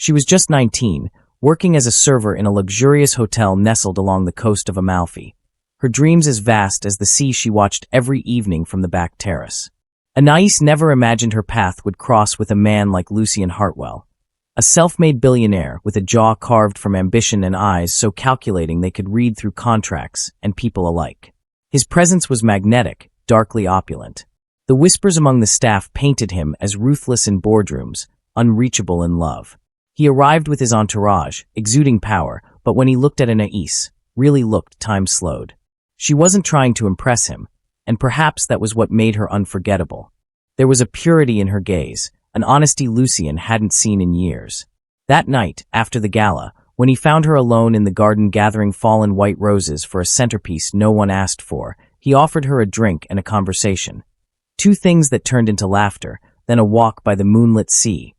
She was just 19, working as a server in a luxurious hotel nestled along the coast of Amalfi, her dreams as vast as the sea she watched every evening from the back terrace. Anais never imagined her path would cross with a man like Lucien Hartwell, a self-made billionaire with a jaw carved from ambition and eyes so calculating they could read through contracts and people alike. His presence was magnetic, darkly opulent. The whispers among the staff painted him as ruthless in boardrooms, unreachable in love. He arrived with his entourage, exuding power, but when he looked at Anais, really looked, time slowed. She wasn't trying to impress him, and perhaps that was what made her unforgettable. There was a purity in her gaze, an honesty Lucien hadn't seen in years. That night, after the gala, when he found her alone in the garden gathering fallen white roses for a centerpiece no one asked for, he offered her a drink and a conversation. Two things that turned into laughter, then a walk by the moonlit sea,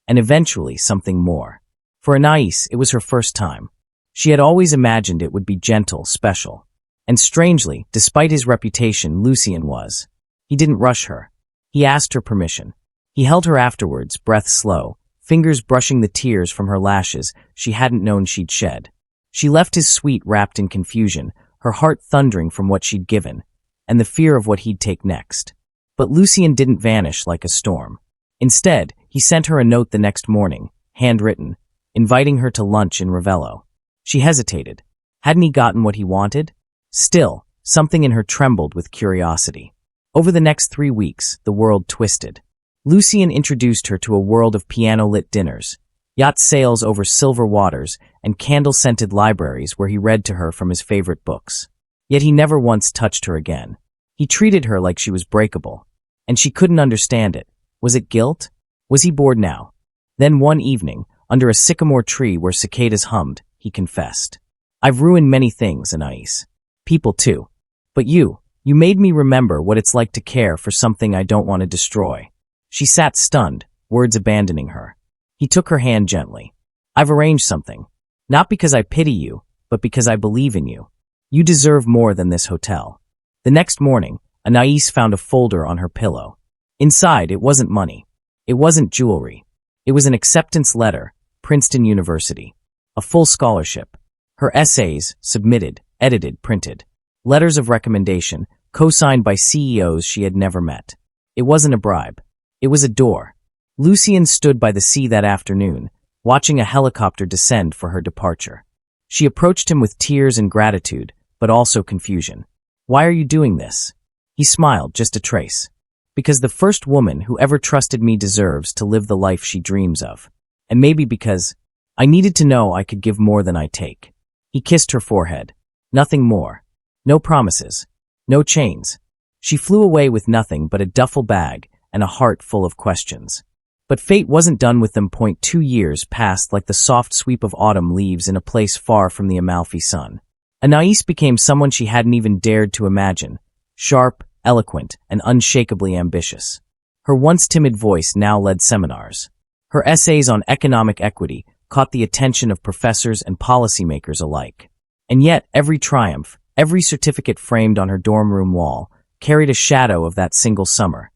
and eventually something more. For Anais, it was her first time. She had always imagined it would be gentle, special. And strangely, despite his reputation, Lucien was. He didn't rush her. He asked her permission. He held her afterwards, breath slow, fingers brushing the tears from her lashes she hadn't known she'd shed. She left his suite wrapped in confusion, her heart thundering from what she'd given, and the fear of what he'd take next. But Lucien didn't vanish like a storm. Instead, he sent her a note the next morning, handwritten, inviting her to lunch in Ravello. She hesitated. Hadn't he gotten what he wanted? Still, something in her trembled with curiosity. Over the next 3 weeks, the world twisted. Lucien introduced her to a world of piano-lit dinners, yacht sails over silver waters, and candle-scented libraries where he read to her from his favorite books. Yet he never once touched her again. He treated her like she was breakable, and she couldn't understand it. Was it guilt? Was he bored now? Then one evening, under a sycamore tree where cicadas hummed, he confessed. "I've ruined many things, Anais. People too. But you made me remember what it's like to care for something I don't want to destroy." She sat stunned, words abandoning her. He took her hand gently. "I've arranged something. Not because I pity you, but because I believe in you. You deserve more than this hotel." The next morning, Anais found a folder on her pillow. Inside, it wasn't money. It wasn't jewelry. It was an acceptance letter, Princeton University. A full scholarship. Her essays, submitted, edited, printed. Letters of recommendation, co-signed by CEOs she had never met. It wasn't a bribe. It was a door. Lucien stood by the sea that afternoon, watching a helicopter descend for her departure. She approached him with tears and gratitude, but also confusion. "Why are you doing this?" He smiled, just a trace. "Because the first woman who ever trusted me deserves to live the life she dreams of. And maybe because I needed to know I could give more than I take." He kissed her forehead. Nothing more. No promises. No chains. She flew away with nothing but a duffel bag and a heart full of questions. But fate wasn't done with them. 2 years passed like the soft sweep of autumn leaves in a place far from the Amalfi sun. Anais became someone she hadn't even dared to imagine. Sharp, eloquent, and unshakably ambitious. Her once timid voice now led seminars. Her essays on economic equity caught the attention of professors and policymakers alike. And yet, every triumph, every certificate framed on her dorm room wall, carried a shadow of that single summer.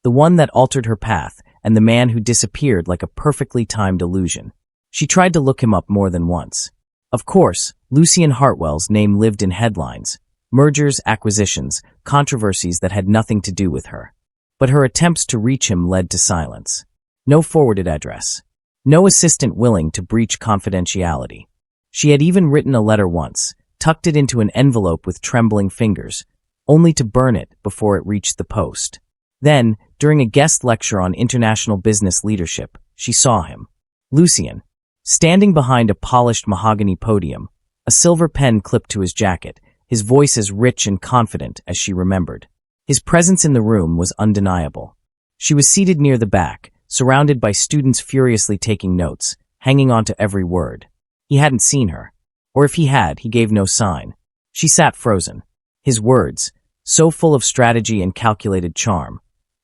The one that altered her path, and the man who disappeared like a perfectly timed illusion. She tried to look him up more than once. Of course, Lucien Hartwell's name lived in headlines. Mergers, acquisitions, controversies that had nothing to do with her. But her attempts to reach him led to silence. No forwarded address. No assistant willing to breach confidentiality. She had even written a letter once, tucked it into an envelope with trembling fingers, only to burn it before it reached the post. Then, during a guest lecture on international business leadership, she saw him. Lucien, standing behind a polished mahogany podium, a silver pen clipped to his jacket, his voice as rich and confident as she remembered. His presence in the room was undeniable. She was seated near the back, surrounded by students furiously taking notes, hanging on to every word. He hadn't seen her. Or if he had, he gave no sign. She sat frozen. His words, so full of strategy and calculated charm,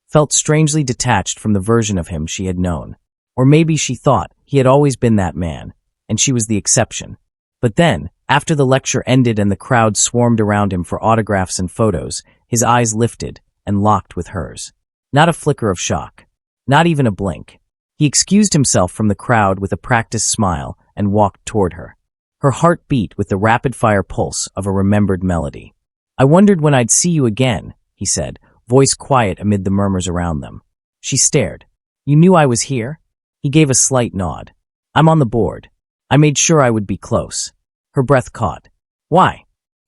felt strangely detached from the version of him she had known. Or maybe she thought he had always been that man, and she was the exception. But then, after the lecture ended and the crowd swarmed around him for autographs and photos, his eyes lifted and locked with hers. Not a flicker of shock. Not even a blink. He excused himself from the crowd with a practiced smile and walked toward her. Her heart beat with the rapid-fire pulse of a remembered melody. "I wondered when I'd see you again," he said, voice quiet amid the murmurs around them. She stared. "You knew I was here?" He gave a slight nod. "I'm on the board. I made sure I would be close." Her breath caught. "Why?"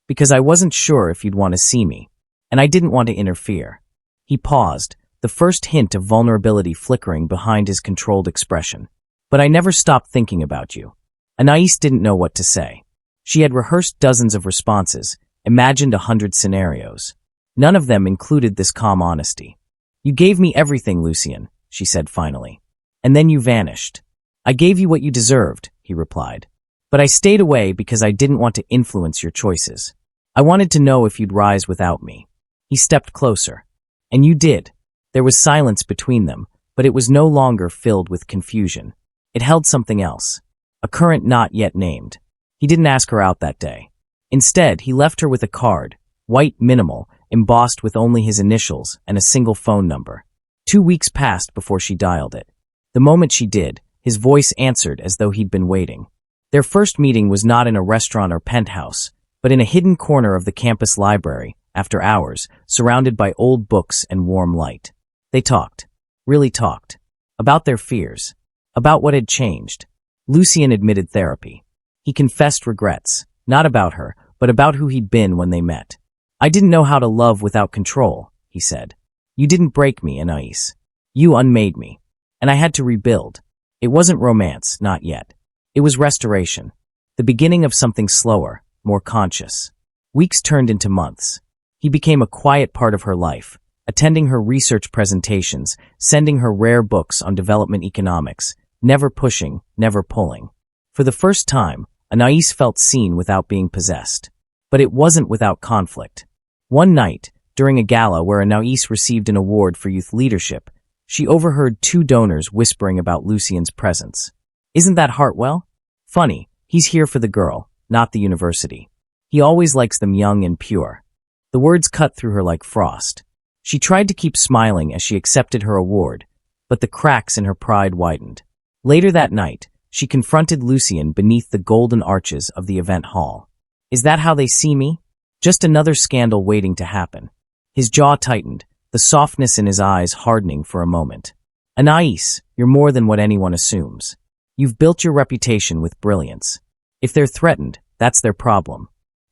"Because I wasn't sure if you'd want to see me, and I didn't want to interfere." He paused, the first hint of vulnerability flickering behind his controlled expression. "But I never stopped thinking about you." Anais didn't know what to say. She had rehearsed dozens of responses, imagined 100 scenarios. None of them included this calm honesty. "You gave me everything, Lucien," she said finally. "And then you vanished." "I gave you what you deserved," he replied. "But I stayed away because I didn't want to influence your choices. I wanted to know if you'd rise without me." He stepped closer. "And you did." There was silence between them, but it was no longer filled with confusion. It held something else, a current not yet named. He didn't ask her out that day. Instead, he left her with a card, white minimal, embossed with only his initials and a single phone number. 2 weeks passed before she dialed it. The moment she did, his voice answered as though he'd been waiting. Their first meeting was not in a restaurant or penthouse, but in a hidden corner of the campus library, after hours, surrounded by old books and warm light. They talked, really talked, about their fears, about what had changed. Lucien admitted therapy. He confessed regrets, not about her, but about who he'd been when they met. "I didn't know how to love without control," he said. "You didn't break me, Anais. You unmade me. And I had to rebuild. It wasn't romance, not yet. It was restoration. The beginning of something slower, more conscious." Weeks turned into months. He became a quiet part of her life, attending her research presentations, sending her rare books on development economics, never pushing, never pulling. For the first time, Anais felt seen without being possessed. But it wasn't without conflict. One night, during a gala where Anais received an award for youth leadership, she overheard 2 donors whispering about Lucien's presence. "Isn't that Hartwell? Funny, he's here for the girl, not the university. He always likes them young and pure." The words cut through her like frost. She tried to keep smiling as she accepted her award, but the cracks in her pride widened. Later that night, she confronted Lucien beneath the golden arches of the event hall. "Is that how they see me? Just another scandal waiting to happen." His jaw tightened, the softness in his eyes hardening for a moment. "Anais, you're more than what anyone assumes. You've built your reputation with brilliance. If they're threatened, that's their problem."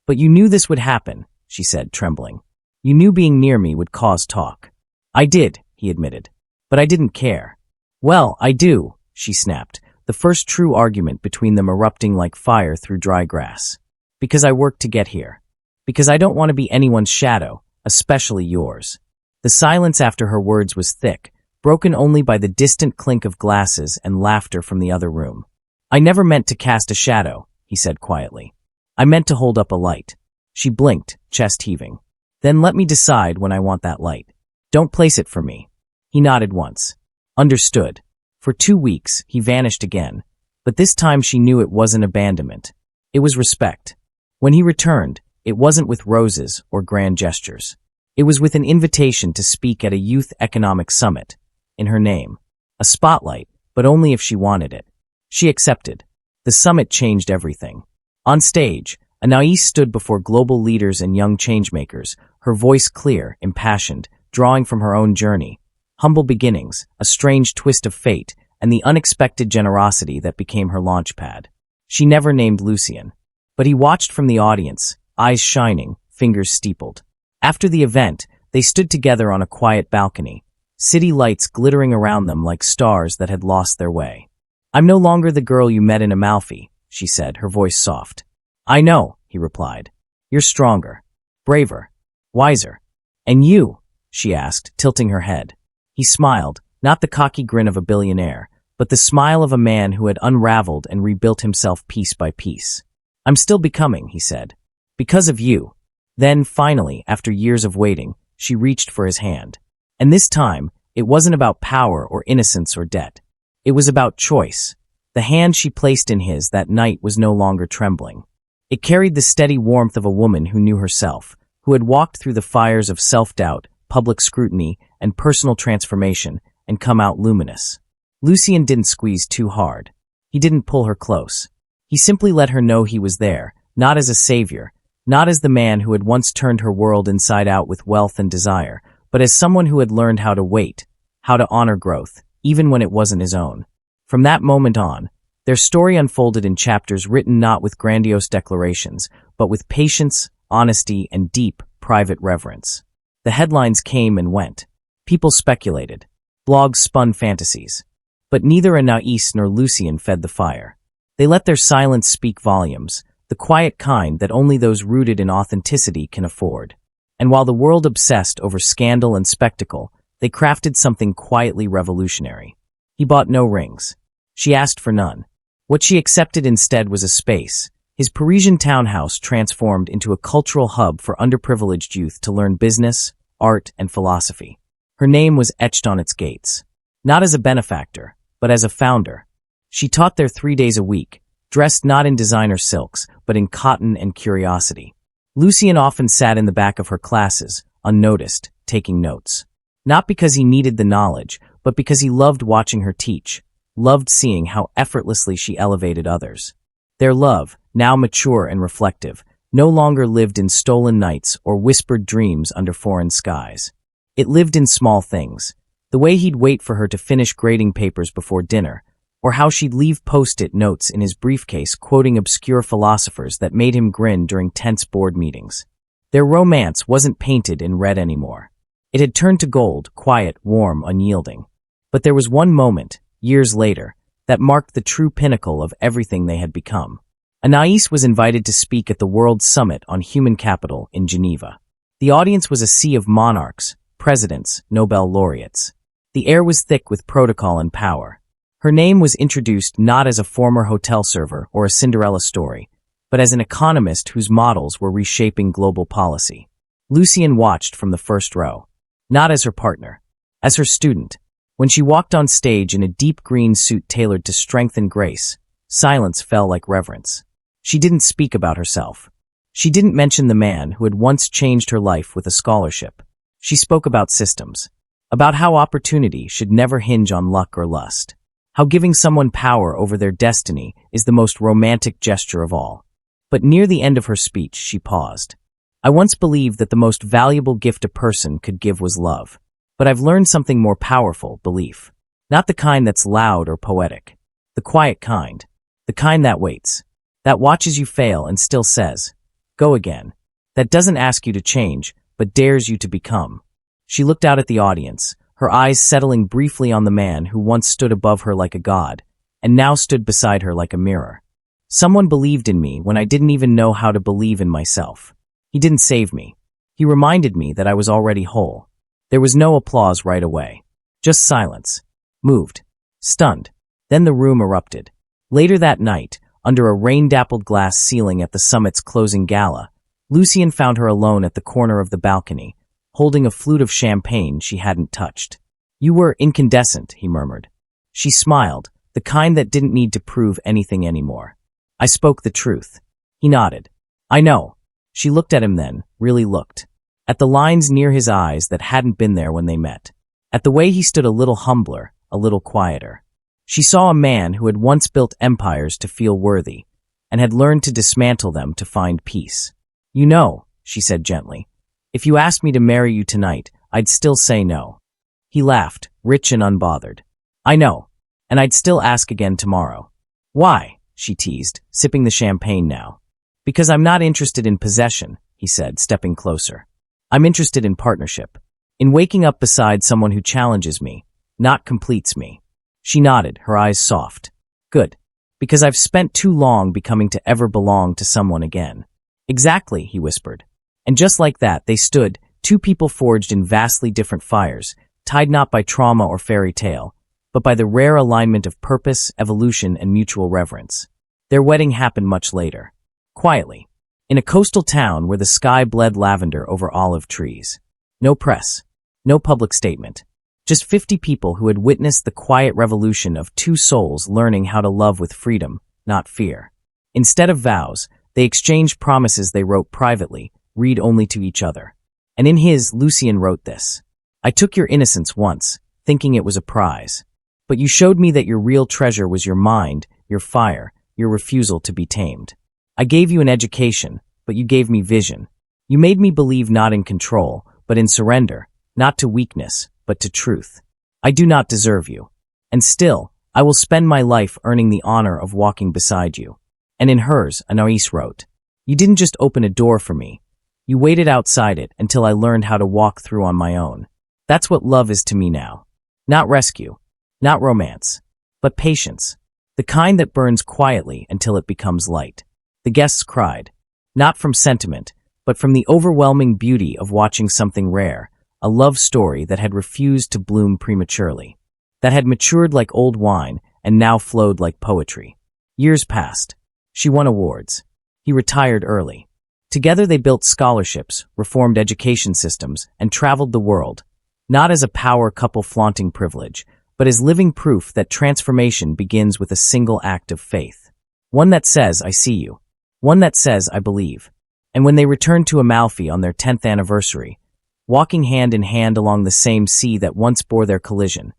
"But you knew this would happen," she said, trembling. "You knew being near me would cause talk." "I did," he admitted. "But I didn't care." "Well, I do," she snapped, the first true argument between them erupting like fire through dry grass. "Because I worked to get here. Because I don't want to be anyone's shadow, especially yours." The silence after her words was thick, broken only by the distant clink of glasses and laughter from the other room. "I never meant to cast a shadow," he said quietly. "I meant to hold up a light." She blinked, chest heaving. "Then let me decide when I want that light. Don't place it for me." He nodded once. "Understood." For 2 weeks, he vanished again, but this time she knew it wasn't abandonment. It was respect. When he returned, it wasn't with roses or grand gestures. It was with an invitation to speak at a youth economic summit, in her name. A spotlight, but only if she wanted it. She accepted. The summit changed everything. On stage, Anais stood before global leaders and young changemakers, her voice clear, impassioned, drawing from her own journey. Humble beginnings, a strange twist of fate, and the unexpected generosity that became her launchpad. She never named Lucien. But he watched from the audience, eyes shining, fingers steepled. After the event, they stood together on a quiet balcony, city lights glittering around them like stars that had lost their way. "I'm no longer the girl you met in Amalfi," she said, her voice soft. "I know," he replied. "You're stronger, braver, wiser." "And you?" she asked, tilting her head. He smiled, not the cocky grin of a billionaire, but the smile of a man who had unraveled and rebuilt himself piece by piece. "I'm still becoming," he said. "Because of you." Then, finally, after years of waiting, she reached for his hand. And this time, it wasn't about power or innocence or debt. It was about choice. The hand she placed in his that night was no longer trembling. It carried the steady warmth of a woman who knew herself, who had walked through the fires of self-doubt, public scrutiny, and personal transformation, and come out luminous. Lucien didn't squeeze too hard. He didn't pull her close. He simply let her know he was there, not as a savior, not as the man who had once turned her world inside out with wealth and desire, but as someone who had learned how to wait, how to honor growth, even when it wasn't his own. From that moment on, their story unfolded in chapters written not with grandiose declarations, but with patience, honesty, and deep, private reverence. The headlines came and went. People speculated. Blogs spun fantasies. But neither Anais nor Lucien fed the fire. They let their silence speak volumes, the quiet kind that only those rooted in authenticity can afford. And while the world obsessed over scandal and spectacle, they crafted something quietly revolutionary. He bought no rings. She asked for none. What she accepted instead was a space, his Parisian townhouse transformed into a cultural hub for underprivileged youth to learn business, art, and philosophy. Her name was etched on its gates. Not as a benefactor, but as a founder. She taught there 3 days a week, dressed not in designer silks, but in cotton and curiosity. Lucien often sat in the back of her classes, unnoticed, taking notes. Not because he needed the knowledge, but because he loved watching her teach, loved seeing how effortlessly she elevated others. Their love, now mature and reflective, no longer lived in stolen nights or whispered dreams under foreign skies. It lived in small things, the way he'd wait for her to finish grading papers before dinner, or how she'd leave post-it notes in his briefcase quoting obscure philosophers that made him grin during tense board meetings. Their romance wasn't painted in red anymore. It had turned to gold, quiet, warm, unyielding. But there was one moment, years later, that marked the true pinnacle of everything they had become. Anais was invited to speak at the World Summit on Human Capital in Geneva. The audience was a sea of monarchs, presidents, Nobel laureates. The air was thick with protocol and power. Her name was introduced not as a former hotel server or a Cinderella story, but as an economist whose models were reshaping global policy. Lucien watched from the first row. Not as her partner, as her student. When she walked on stage in a deep green suit tailored to strength and grace, silence fell like reverence. She didn't speak about herself. She didn't mention the man who had once changed her life with a scholarship. She spoke about systems, about how opportunity should never hinge on luck or lust, how giving someone power over their destiny is the most romantic gesture of all. But near the end of her speech, she paused. I once believed that the most valuable gift a person could give was love. But I've learned something more powerful, belief. Not the kind that's loud or poetic. The quiet kind. The kind that waits. That watches you fail and still says, go again. That doesn't ask you to change, but dares you to become. She looked out at the audience, her eyes settling briefly on the man who once stood above her like a god, and now stood beside her like a mirror. Someone believed in me when I didn't even know how to believe in myself. He didn't save me. He reminded me that I was already whole. There was no applause right away. Just silence. Moved. Stunned. Then the room erupted. Later that night, under a rain-dappled glass ceiling at the summit's closing gala, Lucien found her alone at the corner of the balcony, holding a flute of champagne she hadn't touched. You were incandescent, he murmured. She smiled, the kind that didn't need to prove anything anymore. I spoke the truth. He nodded. I know. She looked at him then, really looked. At the lines near his eyes that hadn't been there when they met. At the way he stood a little humbler, a little quieter. She saw a man who had once built empires to feel worthy, and had learned to dismantle them to find peace. You know, she said gently, if you asked me to marry you tonight, I'd still say no. He laughed, rich and unbothered. I know, and I'd still ask again tomorrow. Why? She teased, sipping the champagne now. Because I'm not interested in possession, he said, stepping closer. I'm interested in partnership, in waking up beside someone who challenges me, not completes me. She nodded, her eyes soft. Good. Because I've spent too long becoming to ever belong to someone again. Exactly, he whispered. And just like that, they stood, two people forged in vastly different fires, tied not by trauma or fairy tale, but by the rare alignment of purpose, evolution, and mutual reverence. Their wedding happened much later. Quietly. In a coastal town where the sky bled lavender over olive trees. No press. No public statement. Just 50 people who had witnessed the quiet revolution of two souls learning how to love with freedom, not fear. Instead of vows, they exchanged promises they wrote privately, read only to each other. And in his, Lucien wrote this. I took your innocence once, thinking it was a prize. But you showed me that your real treasure was your mind, your fire, your refusal to be tamed. I gave you an education, but you gave me vision. You made me believe not in control, but in surrender, not to weakness, but to truth. I do not deserve you. And still, I will spend my life earning the honor of walking beside you. And in hers, Anais wrote, you didn't just open a door for me. You waited outside it until I learned how to walk through on my own. That's what love is to me now. Not rescue, not romance, but patience. The kind that burns quietly until it becomes light. The guests cried, not from sentiment, but from the overwhelming beauty of watching something rare, a love story that had refused to bloom prematurely, that had matured like old wine and now flowed like poetry. Years passed. She won awards. He retired early. Together they built scholarships, reformed education systems, and traveled the world, not as a power couple flaunting privilege, but as living proof that transformation begins with a single act of faith. One that says, I see you. One that says, I believe. And when they returned to Amalfi on their 10th anniversary, walking hand in hand along the same sea that once bore their collision,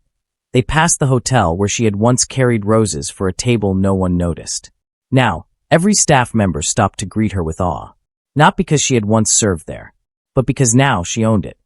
they passed the hotel where she had once carried roses for a table no one noticed. Now, every staff member stopped to greet her with awe, not because she had once served there, but because now she owned it.